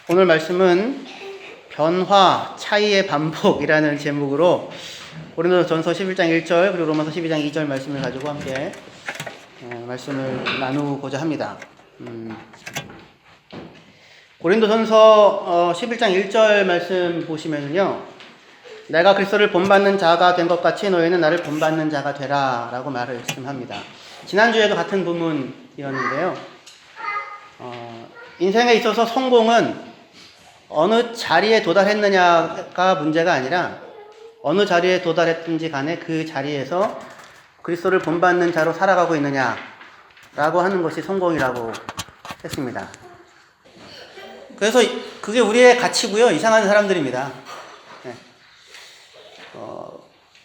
오늘 말씀은 변화, 차이의 반복이라는 제목으로 고린도전서 11장 1절 그리고 로마서 12장 2절 말씀을 가지고 함께 말씀을 나누고자 합니다. 고린도전서 11장 1절 말씀 보시면요, 내가 그리스도를 본받는 자가 된 것 같이 너희는 나를 본받는 자가 되라 라고 말씀합니다. 지난주에도 같은 부문이었는데요, 인생에 있어서 성공은 어느 자리에 도달했느냐가 문제가 아니라 어느 자리에 도달했든지 간에 그 자리에서 그리스도를 본받는 자로 살아가고 있느냐라고 하는 것이 성공이라고 했습니다. 그래서 그게 우리의 가치고요. 이상한 사람들입니다. 네.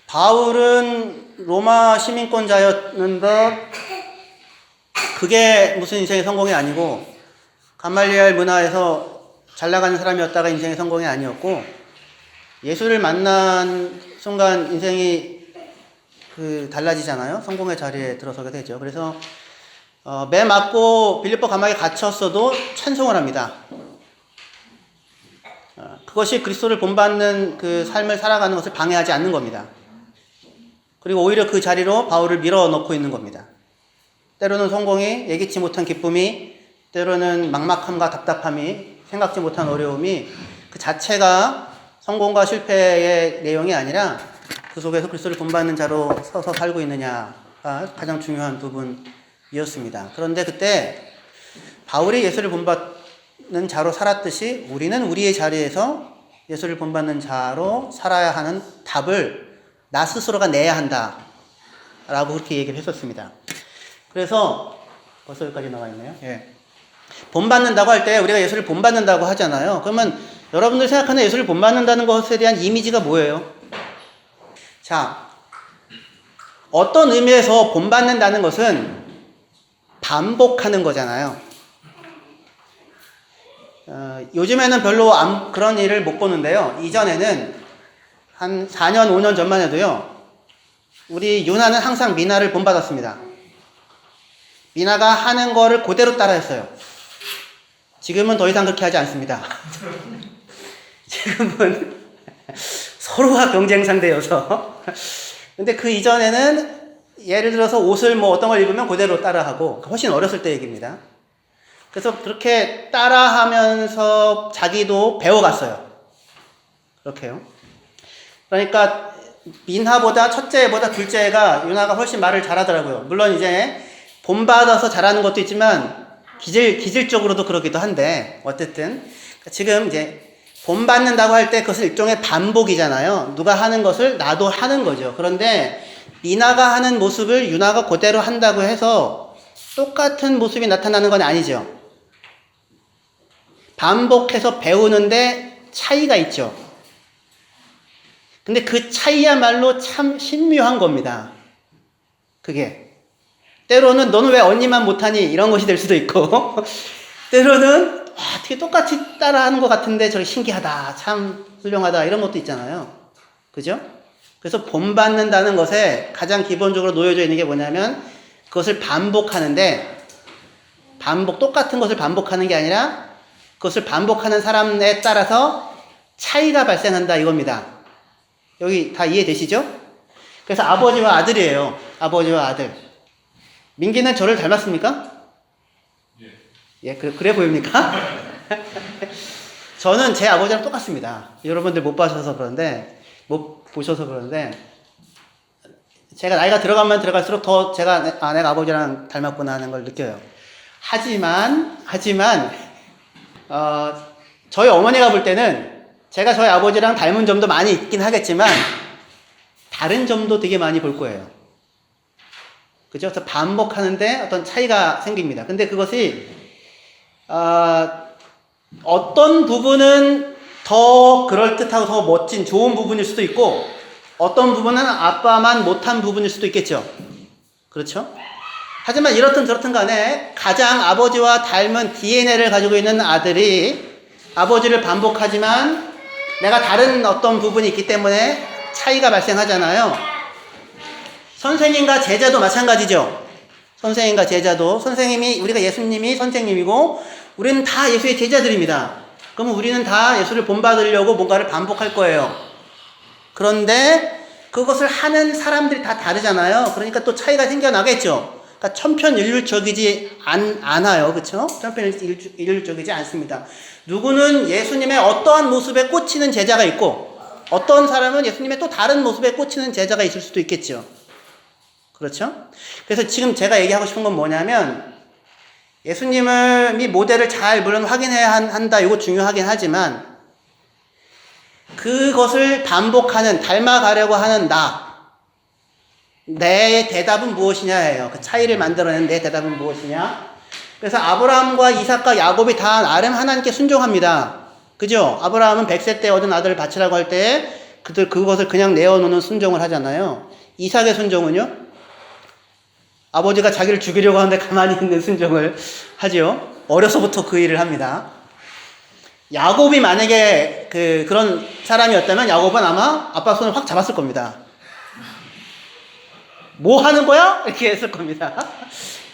바울은 로마 시민권자였는데 그게 무슨 인생의 성공이 아니고, 가말리엘 문화에서 잘 나가는 사람이었다가 인생의 성공이 아니었고, 예수를 만난 순간 인생이 달라지잖아요. 성공의 자리에 들어서게 되죠. 그래서 매 맞고 빌립보 감옥에 갇혔어도 찬송을 합니다. 그것이 그리스도를 본받는 그 삶을 살아가는 것을 방해하지 않는 겁니다. 그리고 오히려 그 자리로 바울을 밀어넣고 있는 겁니다. 때로는 성공이, 예기치 못한 기쁨이, 때로는 막막함과 답답함이, 생각지 못한 어려움이 그 자체가 성공과 실패의 내용이 아니라 그 속에서 그리스도를 본받는 자로 서서 살고 있느냐가 가장 중요한 부분이었습니다. 그런데 그때 바울이 예수를 본받는 자로 살았듯이 우리는 우리의 자리에서 예수를 본받는 자로 살아야 하는 답을 나 스스로가 내야 한다 라고 그렇게 얘기를 했었습니다. 그래서 벌써 여기까지 나와 있네요. 예. 본받는다고 할 때 우리가 예수를 본받는다고 하잖아요. 그러면 여러분들 생각하는 예수를 본받는다는 것에 대한 이미지가 뭐예요? 자, 어떤 의미에서 본받는다는 것은 반복하는 거잖아요. 요즘에는 별로 그런 일을 못 보는데요. 이전에는 한 4년, 5년 전만 해도요, 우리 유나는 항상 미나를 본받았습니다. 미나가 하는 거를 그대로 따라 했어요. 지금은 더 이상 그렇게 하지 않습니다. 지금은 서로가 경쟁 상대여서. 근데 그 이전에는 예를 들어서 옷을 어떤 걸 입으면 그대로 따라하고, 훨씬 어렸을 때 얘기입니다. 그래서 그렇게 따라하면서 자기도 배워갔어요. 그렇게요. 그러니까 민하보다 첫째보다 둘째가 유나가 훨씬 말을 잘하더라고요. 물론 이제 본받아서 잘하는 것도 있지만 기질적으로도 그러기도 한데, 어쨌든 지금 이제 본받는다고 할 때 그것은 일종의 반복이잖아요. 누가 하는 것을 나도 하는 거죠. 그런데 미나가 하는 모습을 유나가 그대로 한다고 해서 똑같은 모습이 나타나는 건 아니죠. 반복해서 배우는데 차이가 있죠. 근데 그 차이야말로 참 신묘한 겁니다. 그게 때로는 너는 왜 언니만 못하니? 이런 것이 될 수도 있고, 때로는 되게 똑같이 따라하는 것 같은데 저게 신기하다, 참 훌륭하다, 이런 것도 있잖아요. 그죠? 그래서 본받는다는 것에 가장 기본적으로 놓여져 있는 게 뭐냐면, 그것을 반복하는데, 똑같은 것을 반복하는 게 아니라 그것을 반복하는 사람에 따라서 차이가 발생한다, 이겁니다. 여기 다 이해되시죠? 그래서 아버지와 아들이에요. 아버지와 아들. 민기는 저를 닮았습니까? 예, 그래 보입니까? 저는 제 아버지랑 똑같습니다. 여러분들 못 보셔서 그런데, 제가 나이가 들어가면 들어갈수록 더 내가 아버지랑 닮았구나 하는 걸 느껴요. 하지만, 저희 어머니가 볼 때는 제가 저희 아버지랑 닮은 점도 많이 있긴 하겠지만, 다른 점도 되게 많이 볼 거예요. 그죠? 그래서 반복하는데 어떤 차이가 생깁니다. 근데 그것이, 어떤 부분은 더 그럴듯하고 더 멋진 좋은 부분일 수도 있고, 어떤 부분은 아빠만 못한 부분일 수도 있겠죠. 그렇죠? 하지만 이렇든 저렇든 간에 가장 아버지와 닮은 DNA를 가지고 있는 아들이 아버지를 반복하지만 내가 다른 어떤 부분이 있기 때문에 차이가 발생하잖아요. 선생님과 제자도 마찬가지죠. 우리가 예수님이 선생님이고 우리는 다 예수의 제자들입니다. 그러면 우리는 다 예수를 본받으려고 뭔가를 반복할 거예요. 그런데 그것을 하는 사람들이 다 다르잖아요. 그러니까 또 차이가 생겨나겠죠. 그러니까 천편일률적이지 않아요. 그렇죠? 천편일률적이지 않습니다. 누구는 예수님의 어떠한 모습에 꽂히는 제자가 있고 어떤 사람은 예수님의 또 다른 모습에 꽂히는 제자가 있을 수도 있겠죠. 그렇죠? 그래서 지금 제가 얘기하고 싶은 건 뭐냐면 예수님이 모델을 잘 물론 확인해야 한다. 이거 중요하긴 하지만 그것을 반복하는 닮아가려고 하는 내 대답은 무엇이냐예요. 그 차이를 만들어낸 내 대답은 무엇이냐. 그래서 아브라함과 이삭과 야곱이 다 나름 하나님께 순종합니다. 그죠? 아브라함은 100세 때 얻은 아들을 바치라고 할 때 그것을 그냥 내어놓는 순종을 하잖아요. 이삭의 순종은요? 아버지가 자기를 죽이려고 하는데 가만히 있는 순종을 하죠. 어려서부터 그 일을 합니다. 야곱이 만약에 그런 사람이었다면 야곱은 아마 아빠 손을 확 잡았을 겁니다. 뭐 하는 거야? 이렇게 했을 겁니다.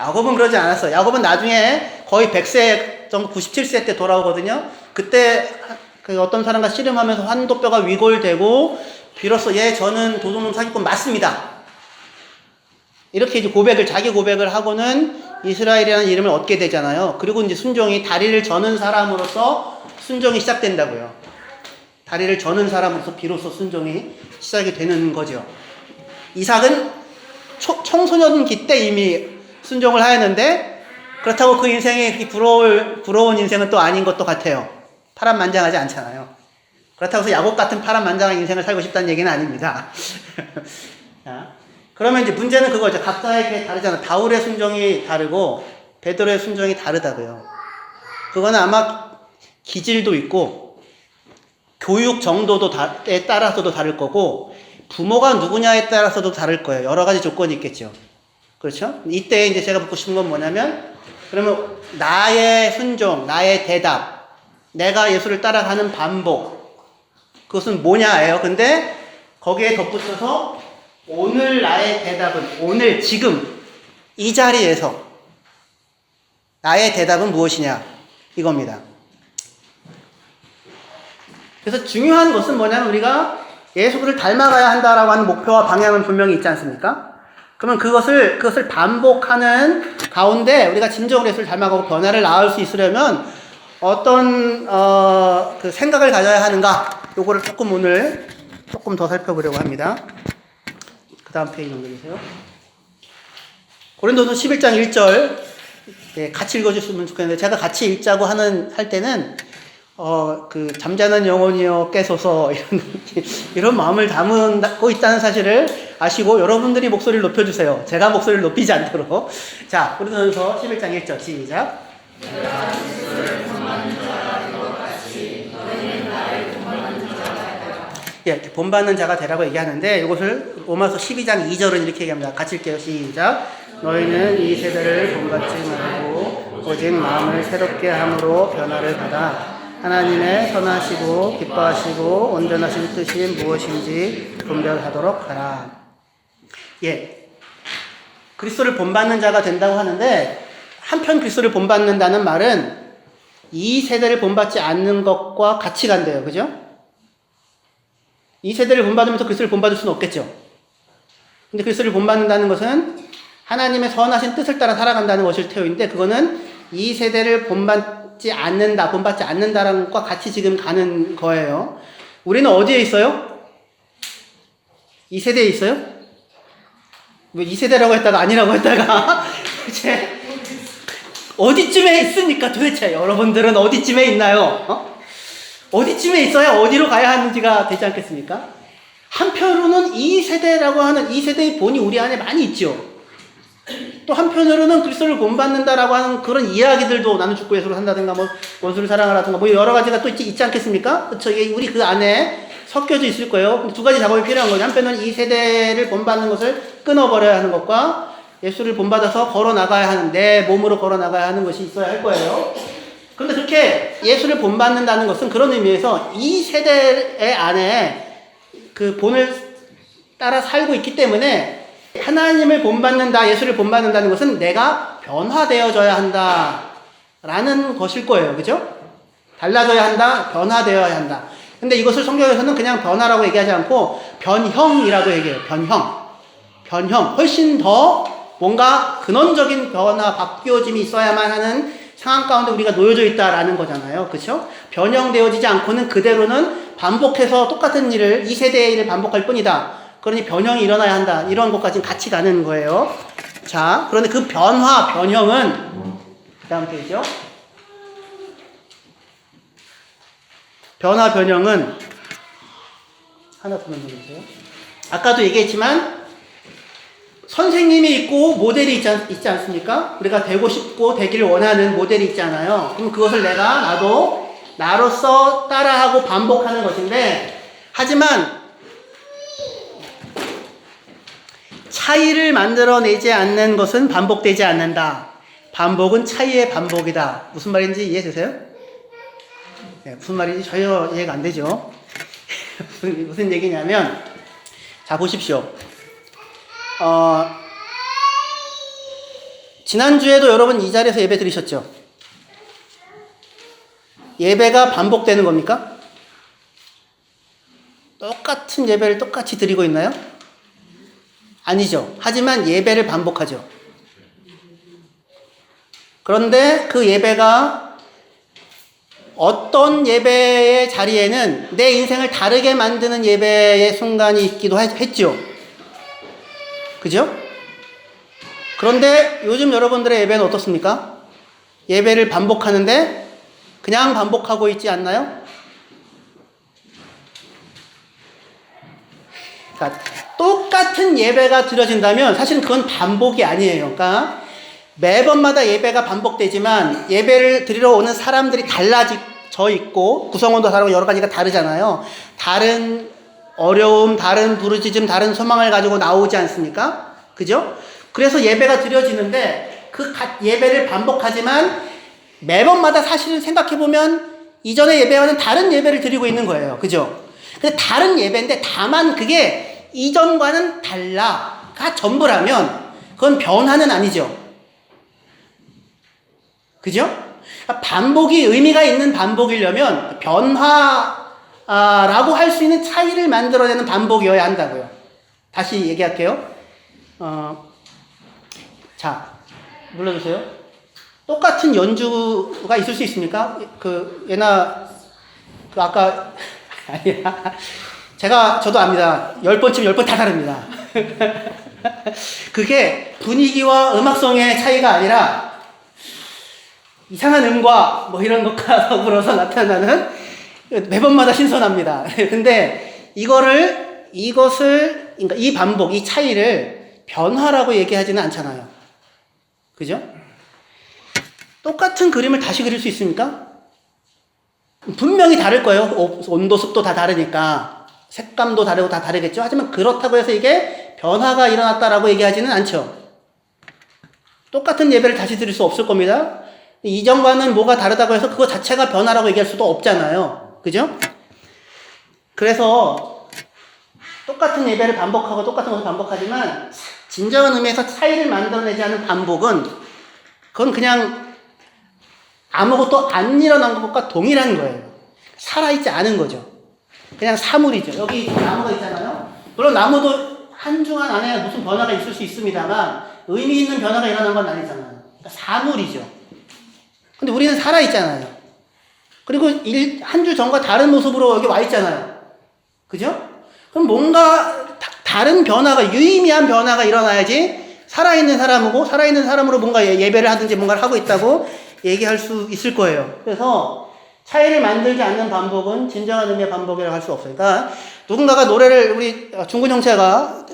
야곱은 그러지 않았어요. 야곱은 나중에 거의 100세 정도 97세 때 돌아오거든요. 그때 어떤 사람과 씨름하면서 환도뼈가 위골되고 비로소 저는 도둑놈 사기꾼 맞습니다. 이렇게 이제 자기 고백을 하고는 이스라엘이라는 이름을 얻게 되잖아요. 그리고 이제 순종이 다리를 저는 사람으로서 순종이 시작된다고요. 다리를 저는 사람으로서 비로소 순종이 시작이 되는 거죠. 이삭은 청소년기 때 이미 순종을 하였는데 그렇다고 그 인생이 부러운 인생은 또 아닌 것도 같아요. 파란만장하지 않잖아요. 그렇다고 해서 야곱 같은 파란만장한 인생을 살고 싶다는 얘기는 아닙니다. 그러면 이제 문제는 그거죠. 각자에게 다르잖아요. 바울의 순종이 다르고 베드로의 순종이 다르다고요. 그거는 아마 기질도 있고 교육 정도에 따라서도 다를 거고 부모가 누구냐에 따라서도 다를 거예요. 여러 가지 조건이 있겠죠. 그렇죠? 이때 이제 제가 묻고 싶은 건 뭐냐면 그러면 나의 순종, 나의 대답, 내가 예수를 따라가는 반복 그것은 뭐냐예요. 근데 거기에 덧붙여서 오늘 나의 대답은 오늘 지금 이 자리에서 나의 대답은 무엇이냐 이겁니다. 그래서 중요한 것은 뭐냐면 우리가 예수를 닮아가야 한다라고 하는 목표와 방향은 분명히 있지 않습니까? 그러면 그것을 반복하는 가운데 우리가 진정으로 예수를 닮아가고 변화를 낳을 수 있으려면 어떤 그 생각을 가져야 하는가 요거를 오늘 조금 더 살펴보려고 합니다. 그 다음 페이지 넘겨주세요. 고린도서 11장 1절 같이 읽어주시면 좋겠는데 제가 같이 읽자고 할 때는 잠자는 영혼이여 깨소서 이런 마음을 담고 있다는 사실을 아시고 여러분들이 목소리를 높여주세요. 제가 목소리를 높이지 않도록. 자, 고린도서 11장 1절 시작. 본받는 자가 되라고 얘기하는데 이것을 로마서 12장 2절은 이렇게 얘기합니다. 같이 읽게요. 시작. 너희는 이 세대를 본받지 말고 오직 마음을 새롭게 함으로 변화를 받아 하나님의 선하시고 기뻐하시고 온전하신 뜻이 무엇인지 분별하도록 하라. 그리스도를 본받는 자가 된다고 하는데 한편 그리스도를 본받는다는 말은 이 세대를 본받지 않는 것과 같이 간대요. 그죠? 이 세대를 본받으면서 그리스도를 본받을 수는 없겠죠. 근데 그리스도를 본받는다는 것은 하나님의 선하신 뜻을 따라 살아간다는 것일 테오인데 그거는 이 세대를 본받지 않는다라는 것과 같이 지금 가는 거예요. 우리는 어디에 있어요? 이 세대에 있어요? 왜 이 세대라고 했다가 아니라고 했다가 도대체 어디쯤에 있습니까? 도대체 여러분들은 어디쯤에 있나요? 어디쯤에 있어야 어디로 가야 하는지가 되지 않겠습니까? 한편으로는 이 세대라고 하는 이 세대의 본이 우리 안에 많이 있죠. 또 한편으로는 그리스도를 본받는다라고 하는 그런 이야기들도 나는 죽고 예수를 한다든가 원수를 사랑하라든가 여러 가지가 또 있지 않겠습니까? 그렇죠. 우리 그 안에 섞여져 있을 거예요. 근데 두 가지 작업이 필요한 거죠. 한편은 이 세대를 본받는 것을 끊어버려야 하는 것과 예수를 본받아서 걸어나가야 하는 내 몸으로 걸어나가야 하는 것이 있어야 할 거예요. 그런데 그렇게 예수를 본받는다는 것은 그런 의미에서 이 세대 안에 그 본을 따라 살고 있기 때문에 하나님을 본받는다, 예수를 본받는다는 것은 내가 변화되어져야 한다라는 것일 거예요. 그죠? 달라져야 한다, 변화되어야 한다. 근데 이것을 성경에서는 그냥 변화라고 얘기하지 않고 변형이라고 얘기해요. 변형. 훨씬 더 뭔가 근원적인 변화, 바뀌어짐이 있어야만 하는 상황 가운데 우리가 놓여져 있다라는 거잖아요. 그렇죠? 변형되어지지 않고는 그대로는 반복해서 똑같은 일을, 이 세대의 일을 반복할 뿐이다. 그러니 변형이 일어나야 한다. 이런 것까지는 같이 가는 거예요. 자, 그런데 그 변형은 그 다음 페이지요. 변형은 하나 더 넘겨주세요. 아까도 얘기했지만 선생님이 있고 모델이 있지 않습니까? 우리가 되고 싶고 되기를 원하는 모델이 있잖아요. 그럼 그것을 나도 나로서 따라하고 반복하는 것인데, 하지만 차이를 만들어내지 않는 것은 반복되지 않는다. 반복은 차이의 반복이다. 무슨 말인지 이해되세요? 네, 무슨 말인지 전혀 이해가 안 되죠. 무슨 얘기냐면, 자, 보십시오. 지난주에도 여러분 이 자리에서 예배 드리셨죠? 예배가 반복되는 겁니까? 똑같은 예배를 똑같이 드리고 있나요? 아니죠. 하지만 예배를 반복하죠. 그런데 그 예배가 어떤 예배의 자리에는 내 인생을 다르게 만드는 예배의 순간이 있기도 했죠. 그죠? 그런데 요즘 여러분들의 예배는 어떻습니까? 예배를 반복하는데 그냥 반복하고 있지 않나요? 그러니까 똑같은 예배가 드려진다면 사실은 그건 반복이 아니에요. 그러니까 매번마다 예배가 반복되지만 예배를 드리러 오는 사람들이 달라져 있고 구성원도 다르고 여러 가지가 다르잖아요. 다른 어려움, 다른 부르짖음, 다른 소망을 가지고 나오지 않습니까? 그죠? 그래서 예배가 드려지는데 그 예배를 반복하지만 매번마다 사실은 생각해보면 이전의 예배와는 다른 예배를 드리고 있는 거예요. 그죠? 근데 다른 예배인데 다만 그게 이전과는 달라가 전부라면 그건 변화는 아니죠. 그죠? 반복이 의미가 있는 반복이려면 변화라고 할 수 있는 차이를 만들어내는 반복이어야 한다고요. 다시 얘기할게요. 자, 눌러주세요. 똑같은 연주가 있을 수 있습니까? 아까, 아니야. 저도 압니다. 10번쯤 10번 다 다릅니다. 그게 분위기와 음악성의 차이가 아니라 이상한 음과 뭐 이런 것과 더불어서 나타나는 매번마다 신선합니다. 근데 그러니까 이 반복, 이 차이를 변화라고 얘기하지는 않잖아요. 그죠? 똑같은 그림을 다시 그릴 수 있습니까? 분명히 다를 거예요. 온도, 습도 다 다르니까. 색감도 다르고 다 다르겠죠? 하지만 그렇다고 해서 이게 변화가 일어났다라고 얘기하지는 않죠. 똑같은 예배를 다시 드릴 수 없을 겁니다. 이전과는 뭐가 다르다고 해서 그거 자체가 변화라고 얘기할 수도 없잖아요. 그죠? 그래서 똑같은 예배를 반복하고 똑같은 것을 반복하지만 진정한 의미에서 차이를 만들어내지 않은 반복은 그건 그냥 아무것도 안 일어난 것과 동일한 거예요. 살아있지 않은 거죠. 그냥 사물이죠. 여기 나무가 있잖아요. 물론 나무도 한중한 안에 무슨 변화가 있을 수 있습니다만 의미 있는 변화가 일어난 건 아니잖아요. 그러니까 사물이죠. 근데 우리는 살아있잖아요. 그리고 한 주 전과 다른 모습으로 여기 와 있잖아요. 그죠? 그럼 뭔가 다른 변화가, 유의미한 변화가 일어나야지 살아있는 사람으로 뭔가 예배를 하든지 뭔가를 하고 있다고 얘기할 수 있을 거예요. 그래서 차이를 만들지 않는 반복은 진정한 의미의 반복이라고 할 수 없어요. 그러니까 누군가가 노래를, 우리 중근 형제가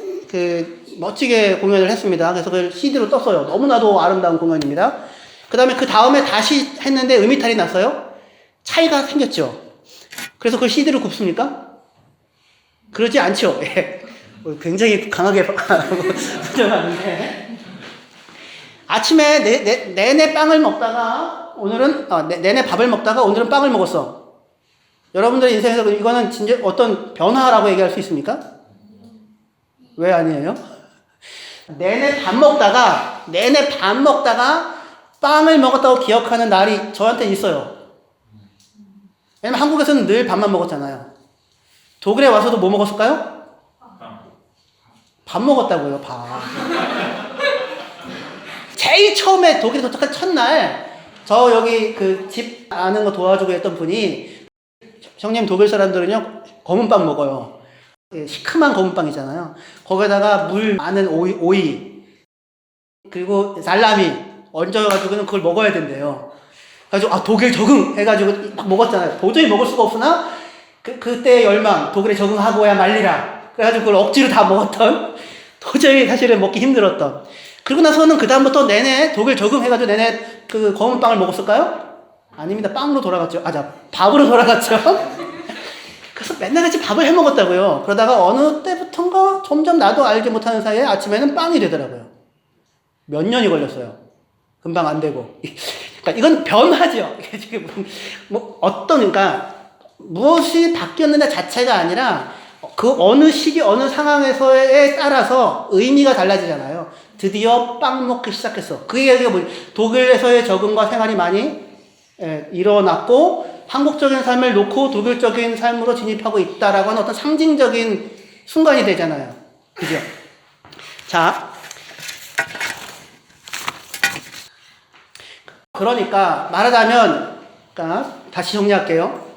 멋지게 공연을 했습니다. 그래서 그걸 CD로 떴어요. 너무나도 아름다운 공연입니다. 그 다음에 다시 했는데 음이탈이 났어요. 차이가 생겼죠. 그래서 그걸 CD로 굽습니까? 그러지 않죠. 굉장히 강하게 수정하는데 아침에 내내 빵을 먹다가 내내 밥을 먹다가 오늘은 빵을 먹었어. 여러분들의 인생에서 이거는 진짜 어떤 변화라고 얘기할 수 있습니까? 왜 아니에요? 내내 밥 먹다가 빵을 먹었다고 기억하는 날이 저한테 있어요. 왜냐면 한국에서는 늘 밥만 먹었잖아요. 독일에 와서도 뭐 먹었을까요? 밥 먹었다고요, 밥. 제일 처음에 독일에 도착한 첫날, 저 여기 그 집 아는 거 도와주고 했던 분이, 형님 독일 사람들은요, 검은빵 먹어요. 시큼한 검은빵이잖아요. 거기다가 물 많은 오이, 그리고 살라미 얹어가지고는 그걸 먹어야 된대요. 그래가지고, 독일 적응! 해가지고 막 먹었잖아요. 도저히 먹을 수가 없으나, 그때의 열망, 독일에 적응하고야 말리라. 그래가지고 그걸 억지로 다 먹었던, 도저히 사실은 먹기 힘들었던. 그리고 나서는 그다음부터 내내 독일 적응해가지고 내내 그 검은빵을 먹었을까요? 아닙니다. 빵으로 돌아갔죠. 밥으로 돌아갔죠. 그래서 맨날 같이 밥을 해 먹었다고요. 그러다가 어느 때부턴가 점점 나도 알지 못하는 사이에 아침에는 빵이 되더라고요. 몇 년이 걸렸어요. 금방 안 되고. 그러니까 이건 변화죠. 이게 지금 그러니까 무엇이 바뀌었느냐 자체가 아니라 그 어느 시기 어느 상황에서에 따라서 의미가 달라지잖아요. 드디어 빵 먹기 시작했어. 그 얘기가 독일에서의 적응과 생활이 많이 일어났고 한국적인 삶을 놓고 독일적인 삶으로 진입하고 있다라고 하는 어떤 상징적인 순간이 되잖아요. 그죠? 자, 그러니까 말하자면, 다시 정리할게요.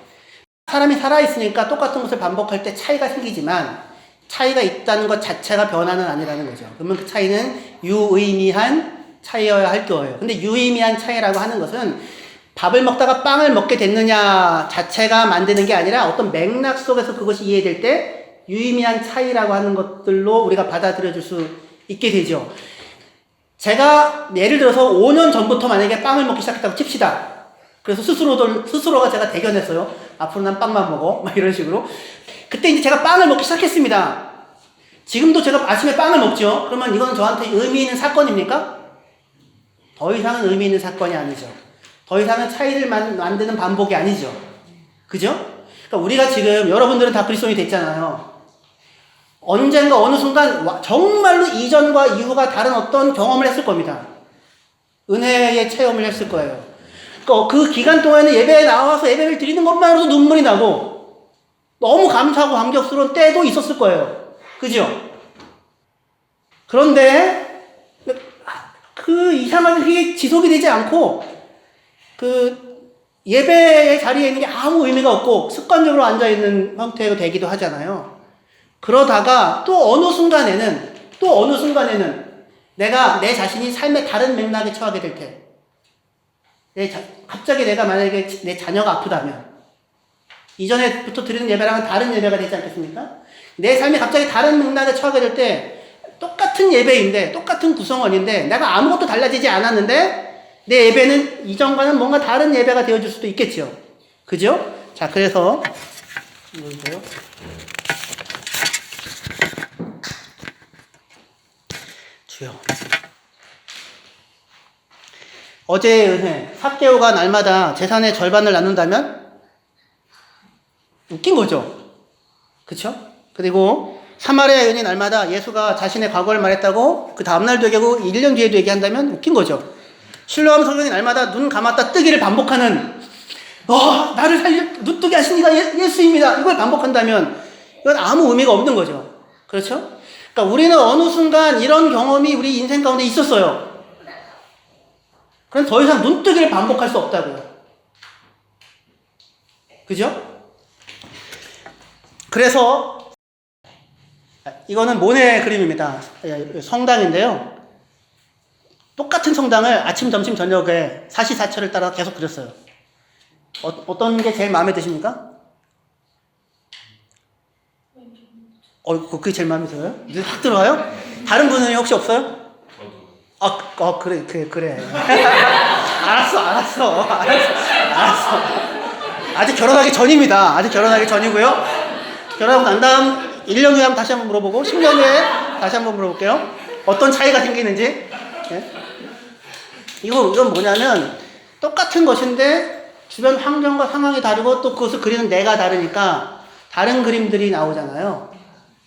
사람이 살아있으니까 똑같은 것을 반복할 때 차이가 생기지만 차이가 있다는 것 자체가 변화는 아니라는 거죠. 그러면 그 차이는 유의미한 차이여야 할 거예요. 근데 유의미한 차이라고 하는 것은 밥을 먹다가 빵을 먹게 됐느냐 자체가 만드는 게 아니라 어떤 맥락 속에서 그것이 이해될 때 유의미한 차이라고 하는 것들로 우리가 받아들여 줄 수 있게 되죠. 제가 예를 들어서 5년 전부터 만약에 빵을 먹기 시작했다고 칩시다. 그래서 스스로가 제가 대견했어요. 앞으로 난 빵만 먹어. 막 이런 식으로. 그때 이제 제가 빵을 먹기 시작했습니다. 지금도 제가 아침에 빵을 먹죠. 그러면 이건 저한테 의미 있는 사건입니까? 더 이상은 의미 있는 사건이 아니죠. 더 이상은 차이를 만드는 반복이 아니죠. 그죠? 그러니까 우리가 지금 여러분들은 다 그리스도인이 됐잖아요. 언젠가 어느 순간 정말로 이전과 이후가 다른 어떤 경험을 했을 겁니다. 은혜의 체험을 했을 거예요. 그 기간 동안에는 예배에 나와서 예배를 드리는 것만으로도 눈물이 나고 너무 감사하고 감격스러운 때도 있었을 거예요. 그죠? 그런데 이상하게 그게 지속이 되지 않고 예배의 자리에 있는 게 아무 의미가 없고 습관적으로 앉아있는 형태가 되기도 하잖아요. 그러다가 또 어느 순간에는 내가 내 자신이 삶의 다른 맥락에 처하게 될 때 갑자기 내가 만약에 내 자녀가 아프다면 이전에부터 드리는 예배랑은 다른 예배가 되지 않겠습니까? 내 삶이 갑자기 다른 맥락에 처하게 될 때 똑같은 예배인데 똑같은 구성원인데 내가 아무것도 달라지지 않았는데 내 예배는 이전과는 뭔가 다른 예배가 되어줄 수도 있겠죠. 그죠? 자, 그래서 보세요. 주여. 어제의 은혜, 삭개오가 날마다 재산의 절반을 나눈다면 웃긴 거죠. 그쵸? 그리고 사마리아 여인이 날마다 예수가 자신의 과거를 말했다고 그 다음날도 얘기하고 1년 뒤에도 얘기한다면 웃긴 거죠. 실로암 성경이 날마다 눈 감았다 뜨기를 반복하는 나를 눈뜨게 하신 이가 예수입니다. 이걸 반복한다면 이건 아무 의미가 없는 거죠. 그렇죠? 그러니까 우리는 어느 순간 이런 경험이 우리 인생 가운데 있었어요. 그럼 더 이상 눈뜨기를 반복할 수 없다고요. 그죠? 그래서 이거는 모네 그림입니다. 성당인데요. 똑같은 성당을 아침, 점심, 저녁에 사시사철을 따라 계속 그렸어요. 어떤 게 제일 마음에 드십니까? 그게 제일 마음에 들어요? 확 들어가요? 다른 분은 혹시 없어요? 그래. 알았어. 아직 결혼하기 전입니다. 아직 결혼하기 전이고요. 결혼하고 난 다음 1년 후에 한번 다시 한번 물어보고 10년 후에 다시 한번 물어볼게요. 어떤 차이가 생기는지. 네? 이건 뭐냐면 똑같은 것인데 주변 환경과 상황이 다르고 또 그것을 그리는 내가 다르니까 다른 그림들이 나오잖아요.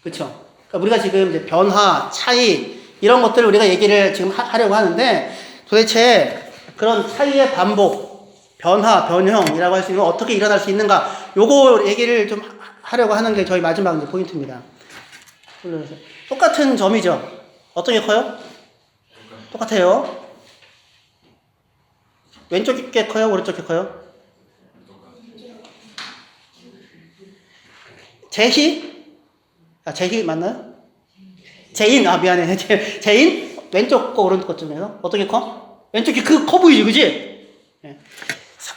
그렇죠? 그러니까 우리가 지금 이제 변화, 차이 이런 것들을 우리가 얘기를 지금 하려고 하는데 도대체 그런 차이의 반복 변형이라고 할 수 있는 어떻게 일어날 수 있는가 요거 얘기를 좀 하려고 하는 게 저희 마지막 이제 포인트입니다. 똑같은 점이죠. 어떤 게 커요? 똑같아요. 왼쪽 게 커요? 오른쪽 게 커요? 제희 맞나요? 미안해. 제인? 왼쪽 거 오른쪽 거 중에서 어떻게 커? 왼쪽 게 커 보이지, 그지? 네.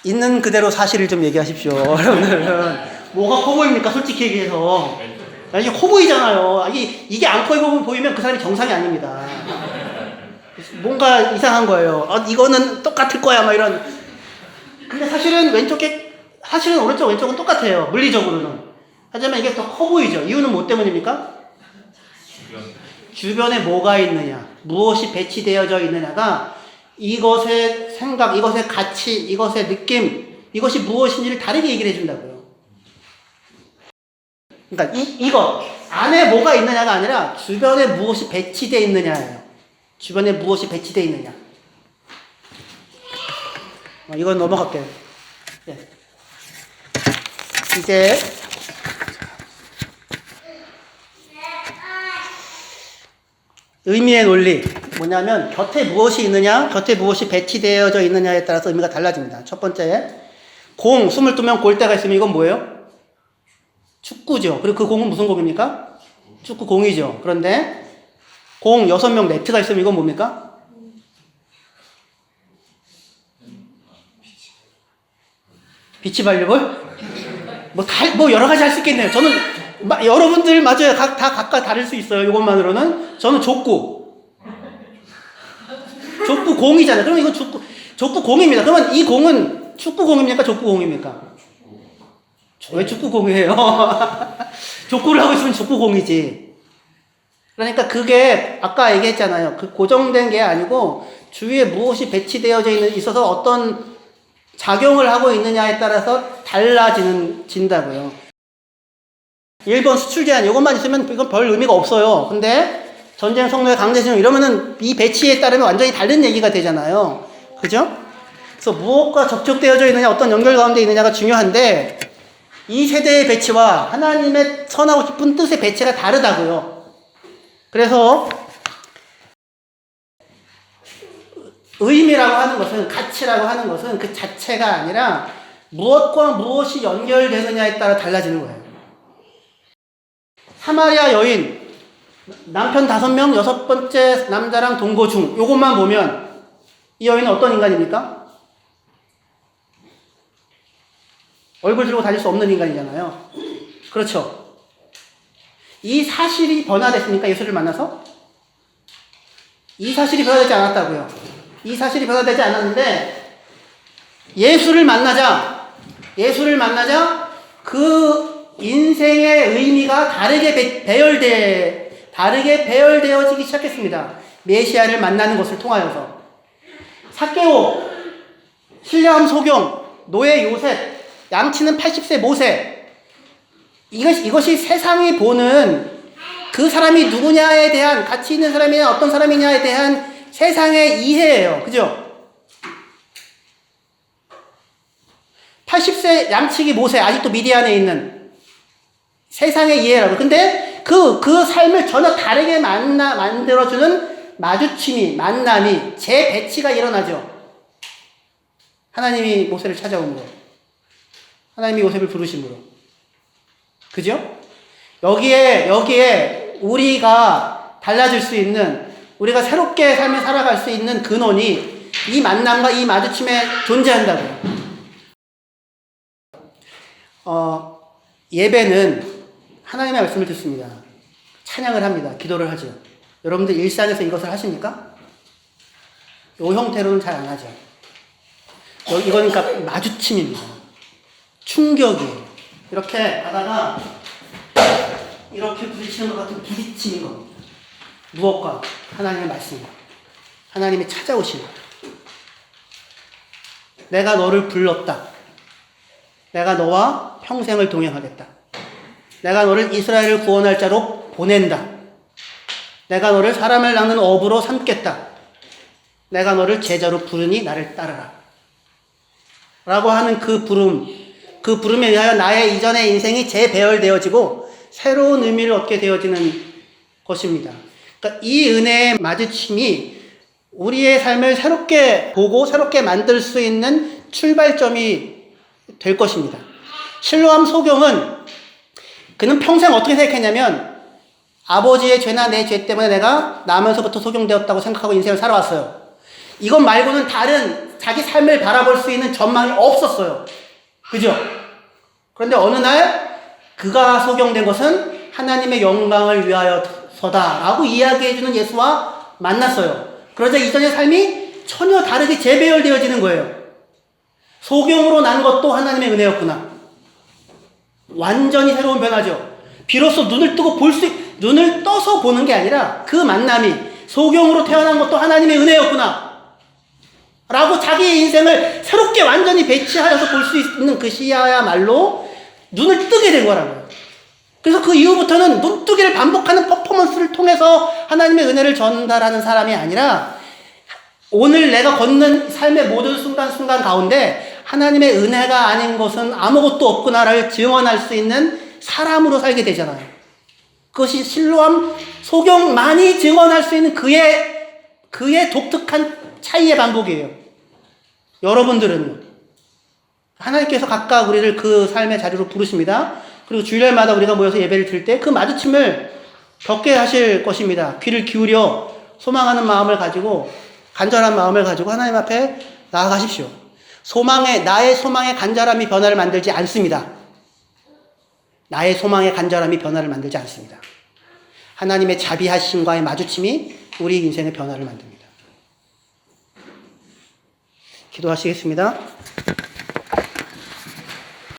있는 그대로 사실을 좀 얘기하십시오. 여러분들은 뭐가 커 보입니까? 솔직히 얘기해서 이게 커 보이잖아요. 이게 안 커 보이면 그 사람이 정상이 아닙니다. 뭔가 이상한 거예요. 이거는 똑같을 거야, 막 이런. 근데 사실은 오른쪽 왼쪽은 똑같아요. 물리적으로는. 하지만 이게 더 커 보이죠. 이유는 뭐 때문입니까? 주변에 뭐가 있느냐, 무엇이 배치되어져 있느냐가 이것의 생각, 이것의 가치, 이것의 느낌, 이것이 무엇인지를 다르게 얘기를 해준다고요. 그러니까 이것 안에 뭐가 있느냐가 아니라 주변에 무엇이 배치되어 있느냐예요. 주변에 무엇이 배치되어 있느냐. 이건 넘어갈게요. 네. 이제 의미의 논리 뭐냐면 곁에 무엇이 있느냐, 곁에 무엇이 배치되어져 있느냐에 따라서 의미가 달라집니다. 첫 번째, 22명 골대가 있으면 이건 뭐예요? 축구죠. 그리고 그 공은 무슨 공입니까? 축구 공이죠. 그런데 6명 네트가 있으면 이건 뭡니까? 비치발리볼? 뭐 여러 가지 할 수 있겠네요. 저는 여러분들 맞아요. 다 각각 다를 수 있어요. 이것만으로는 저는 족구 공이잖아요. 그럼 이건 족구 공입니다. 그러면 이 공은 축구 공입니까? 족구 공입니까? 왜 축구 공이에요? 족구를 하고 있으면 족구 공이지. 그러니까 그게 아까 얘기했잖아요. 그 고정된 게 아니고 주위에 무엇이 배치되어져 있어서 어떤 작용을 하고 있느냐에 따라서 달라진다고요. 1번 수출 제한 이것만 있으면 이건 별 의미가 없어요. 근데 전쟁, 성노예, 강제징용 이러면은 이 배치에 따르면 완전히 다른 얘기가 되잖아요. 그죠? 그래서 무엇과 접촉되어져 있느냐, 어떤 연결 가운데 있느냐가 중요한데 이 세대의 배치와 하나님의 선하고 깊은 뜻의 배치가 다르다고요. 그래서 의미라고 하는 것은, 가치라고 하는 것은 그 자체가 아니라 무엇과 무엇이 연결되느냐에 따라 달라지는 거예요. 사마리아 여인, 남편 5명, 6번째 남자랑 동거 중, 요것만 보면 이 여인은 어떤 인간입니까? 얼굴 들고 다닐 수 없는 인간이잖아요. 그렇죠. 이 사실이 변화됐습니까? 예수를 만나서? 이 사실이 변화되지 않았다고요. 이 사실이 변화되지 않았는데 예수를 만나자 그 인생의 의미가 다르게 배열되어지기 시작했습니다. 메시아를 만나는 것을 통하여서. 삭개오, 신령함 소경, 노예 요셉, 양치는 80세 모세. 이것이 세상이 보는 그 사람이 누구냐에 대한, 가치 있는 사람이냐 어떤 사람이냐에 대한 세상의 이해예요. 그죠? 80세 양치기 모세, 아직도 미디안에 있는 세상의 이해라고. 근데 그 삶을 전혀 다르게 만들어주는 만남이, 재배치가 일어나죠. 하나님이 모세를 찾아오므로, 하나님이 요셉을 부르심으로. 그죠? 여기에 우리가 달라질 수 있는, 우리가 새롭게 삶을 살아갈 수 있는 근원이 이 만남과 이 마주침에 존재한다고요. 예배는 하나님의 말씀을 듣습니다. 찬양을 합니다. 기도를 하죠. 여러분들 일상에서 이것을 하십니까? 이 형태로는 잘 안 하죠. 이건 그러니까 마주침입니다. 충격이에요. 이렇게 하다가 이렇게 부딪히는 것 같은 부딪힘인 겁니다. 무엇과? 하나님의 말씀과. 하나님이 찾아오신 것. 내가 너를 불렀다. 내가 너와 평생을 동행하겠다. 내가 너를 이스라엘을 구원할 자로 보낸다. 내가 너를 사람을 낚는 어부로 삼겠다. 내가 너를 제자로 부르니 나를 따르라. 라고 하는 그 부름에 의하여 나의 이전의 인생이 재배열되어지고 새로운 의미를 얻게 되어지는 것입니다. 그러니까 이 은혜의 마주침이 우리의 삶을 새롭게 보고 새롭게 만들 수 있는 출발점이 될 것입니다. 실로암 소경은 그는 평생 어떻게 생각했냐면 아버지의 죄나 내 죄 때문에 내가 나면서부터 소경되었다고 생각하고 인생을 살아왔어요. 이것 말고는 다른 자기 삶을 바라볼 수 있는 전망이 없었어요. 그죠? 그런데 어느 날 그가 소경된 것은 하나님의 영광을 위하여서다 라고 이야기해주는 예수와 만났어요. 그러자 이전의 삶이 전혀 다르게 재배열되어지는 거예요. 소경으로 난 것도 하나님의 은혜였구나. 완전히 새로운 변화죠. 비로소 눈을 떠서 보는 게 아니라 그 만남이 소경으로 태어난 것도 하나님의 은혜였구나 라고 자기의 인생을 새롭게 완전히 배치하여서 볼 수 있는 그 시야야말로 눈을 뜨게 된 거라고요. 그래서 그 이후부터는 눈뜨기를 반복하는 퍼포먼스를 통해서 하나님의 은혜를 전달하는 사람이 아니라 오늘 내가 걷는 삶의 모든 순간순간 가운데 하나님의 은혜가 아닌 것은 아무것도 없구나를 증언할 수 있는 사람으로 살게 되잖아요. 그것이 실로암 소경만이 증언할 수 있는 그의 독특한 차이의 반복이에요. 여러분들은요? 하나님께서 각각 우리를 그 삶의 자리로 부르십니다. 그리고 주일날마다 우리가 모여서 예배를 드릴 때 그 마주침을 겪게 하실 것입니다. 귀를 기울여 소망하는 마음을 가지고 간절한 마음을 가지고 하나님 앞에 나아가십시오. 나의 소망의 간절함이 변화를 만들지 않습니다. 나의 소망의 간절함이 변화를 만들지 않습니다. 하나님의 자비하심과의 마주침이 우리 인생의 변화를 만듭니다. 기도하시겠습니다.